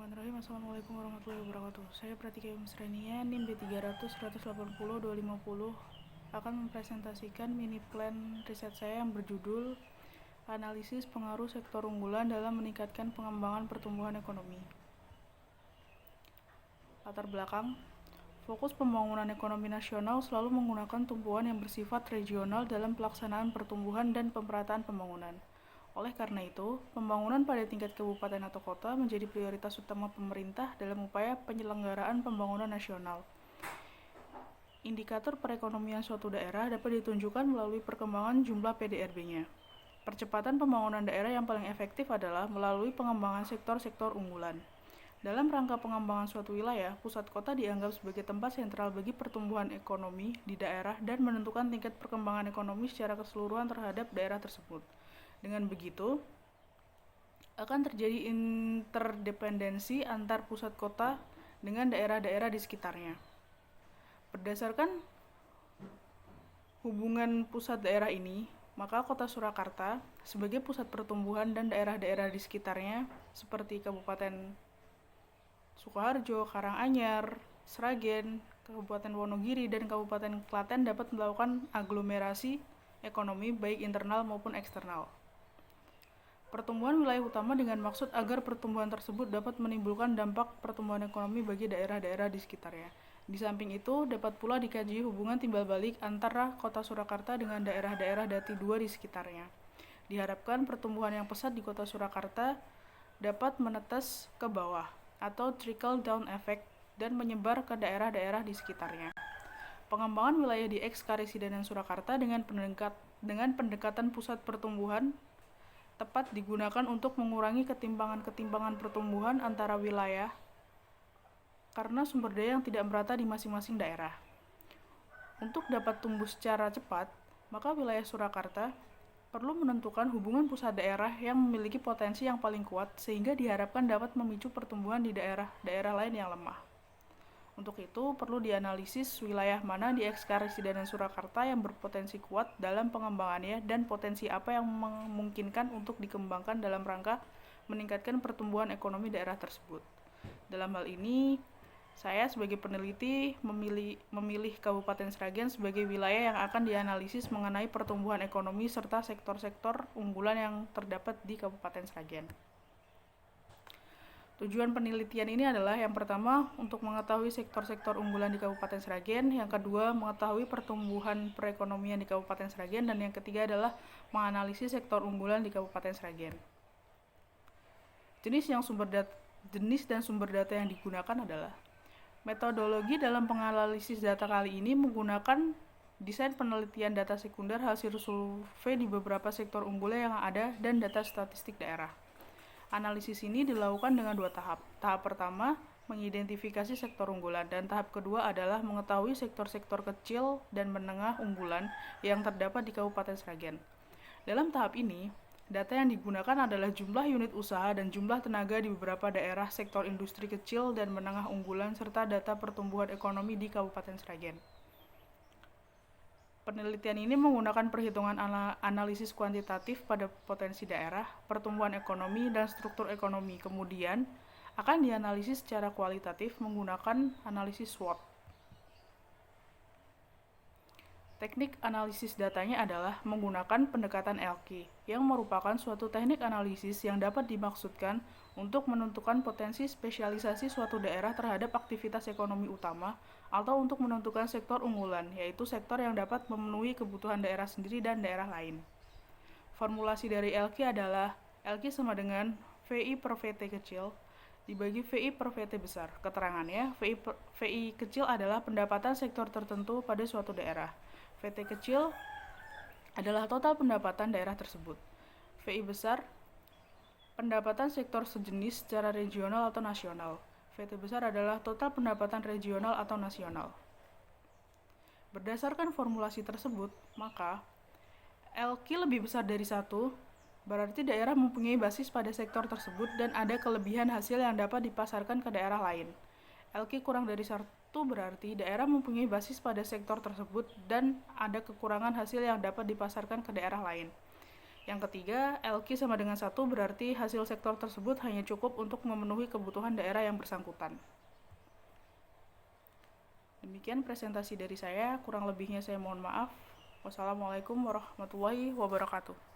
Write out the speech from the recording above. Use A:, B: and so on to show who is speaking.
A: Bismillahirrahmanirrahim. Assalamualaikum warahmatullahi wabarakatuh. Saya Pratika Yusrania, NIM B300 180 250 akan mempresentasikan mini plan riset saya yang berjudul Analisis Pengaruh Sektor Unggulan dalam Meningkatkan Pengembangan Pertumbuhan Ekonomi. Latar belakang, fokus pembangunan ekonomi nasional selalu menggunakan tumpuan yang bersifat regional dalam pelaksanaan pertumbuhan dan pemerataan pembangunan. Oleh karena itu, pembangunan pada tingkat kabupaten atau kota menjadi prioritas utama pemerintah dalam upaya penyelenggaraan pembangunan nasional. Indikator perekonomian suatu daerah dapat ditunjukkan melalui perkembangan jumlah PDRB-nya. Percepatan pembangunan daerah yang paling efektif adalah melalui pengembangan sektor-sektor unggulan. Dalam rangka pengembangan suatu wilayah, pusat kota dianggap sebagai tempat sentral bagi pertumbuhan ekonomi di daerah dan menentukan tingkat perkembangan ekonomi secara keseluruhan terhadap daerah tersebut. Dengan begitu, akan terjadi interdependensi antar pusat kota dengan daerah-daerah di sekitarnya. Berdasarkan hubungan pusat daerah ini, maka kota Surakarta sebagai pusat pertumbuhan dan daerah-daerah di sekitarnya seperti Kabupaten Sukoharjo, Karanganyar, Sragen, Kabupaten Wonogiri, dan Kabupaten Klaten dapat melakukan aglomerasi ekonomi baik internal maupun eksternal. Pertumbuhan wilayah utama dengan maksud agar pertumbuhan tersebut dapat menimbulkan dampak pertumbuhan ekonomi bagi daerah-daerah di sekitarnya. Di samping itu, dapat pula dikaji hubungan timbal balik antara kota Surakarta dengan daerah-daerah Dati 2 di sekitarnya. Diharapkan pertumbuhan yang pesat di kota Surakarta dapat menetes ke bawah atau trickle down effect dan menyebar ke daerah-daerah di sekitarnya. Pengembangan wilayah di eks-Karesidenan Surakarta dengan pendekatan pusat pertumbuhan tepat digunakan untuk mengurangi ketimpangan-ketimpangan pertumbuhan antara wilayah karena sumber daya yang tidak merata di masing-masing daerah. Untuk dapat tumbuh secara cepat, maka wilayah Surakarta perlu menentukan hubungan pusat daerah yang memiliki potensi yang paling kuat sehingga diharapkan dapat memicu pertumbuhan di daerah-daerah lain yang lemah. Untuk itu, perlu dianalisis wilayah mana di eks-Karesidenan Surakarta yang berpotensi kuat dalam pengembangannya dan potensi apa yang memungkinkan untuk dikembangkan dalam rangka meningkatkan pertumbuhan ekonomi daerah tersebut. Dalam hal ini, saya sebagai peneliti memilih Kabupaten Sragen sebagai wilayah yang akan dianalisis mengenai pertumbuhan ekonomi serta sektor-sektor unggulan yang terdapat di Kabupaten Sragen. Tujuan penelitian ini adalah yang pertama untuk mengetahui sektor-sektor unggulan di Kabupaten Sragen, yang kedua mengetahui pertumbuhan perekonomian di Kabupaten Sragen, dan yang ketiga adalah menganalisis sektor unggulan di Kabupaten Sragen. Jenis dan sumber data yang digunakan adalah metodologi dalam penganalisis data kali ini menggunakan desain penelitian data sekunder hasil survei di beberapa sektor unggulan yang ada dan data statistik daerah. Analisis ini dilakukan dengan dua tahap. Tahap pertama, mengidentifikasi sektor unggulan, dan tahap kedua adalah mengetahui sektor-sektor kecil dan menengah unggulan yang terdapat di Kabupaten Sragen. Dalam tahap ini, data yang digunakan adalah jumlah unit usaha dan jumlah tenaga di beberapa daerah sektor industri kecil dan menengah unggulan serta data pertumbuhan ekonomi di Kabupaten Sragen. Penelitian ini menggunakan perhitungan analisis kuantitatif pada potensi daerah, pertumbuhan ekonomi, dan struktur ekonomi. Kemudian, akan dianalisis secara kualitatif menggunakan analisis SWOT. Teknik analisis datanya adalah menggunakan pendekatan ELKI, yang merupakan suatu teknik analisis yang dapat dimaksudkan untuk menentukan potensi spesialisasi suatu daerah terhadap aktivitas ekonomi utama atau untuk menentukan sektor unggulan, yaitu sektor yang dapat memenuhi kebutuhan daerah sendiri dan daerah lain. Formulasi dari ELKI adalah ELKI sama dengan VI per VT kecil dibagi VI per VT besar. Keterangannya, VI kecil adalah pendapatan sektor tertentu pada suatu daerah. VT kecil adalah total pendapatan daerah tersebut. VI besar, pendapatan sektor sejenis secara regional atau nasional. VT besar adalah total pendapatan regional atau nasional. Berdasarkan formulasi tersebut, maka ELKI lebih besar dari 1, berarti daerah mempunyai basis pada sektor tersebut dan ada kelebihan hasil yang dapat dipasarkan ke daerah lain. ELKI kurang dari 1 berarti daerah mempunyai basis pada sektor tersebut dan ada kekurangan hasil yang dapat dipasarkan ke daerah lain. Yang ketiga, LQ sama dengan 1 berarti hasil sektor tersebut hanya cukup untuk memenuhi kebutuhan daerah yang bersangkutan. Demikian presentasi dari saya, kurang lebihnya saya mohon maaf. Wassalamualaikum warahmatullahi wabarakatuh.